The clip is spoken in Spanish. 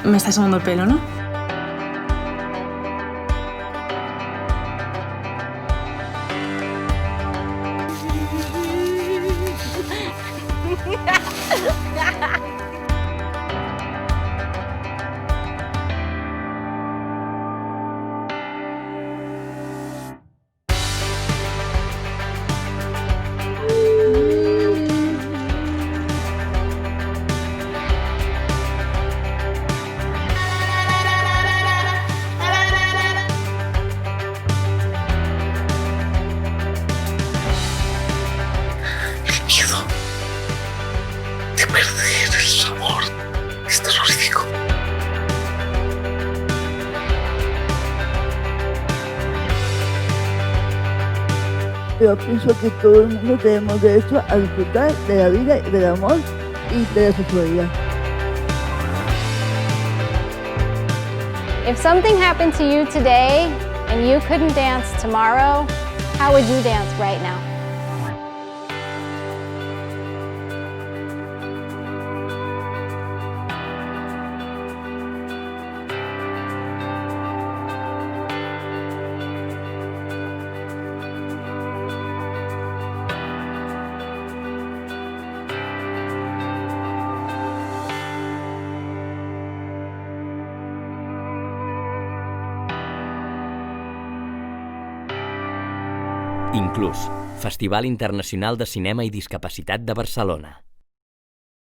Me estás tomando el pelo, ¿no? Miedo de perder el sabor. Es terrorífico. Yo pienso que todo el mundo tenemos derecho a disfrutar de la vida y del amor y de la sexualidad. If something happened to you today and you couldn't dance tomorrow, how would you dance right now? Inclús, Festival Internacional de Cinema i Discapacitat de Barcelona.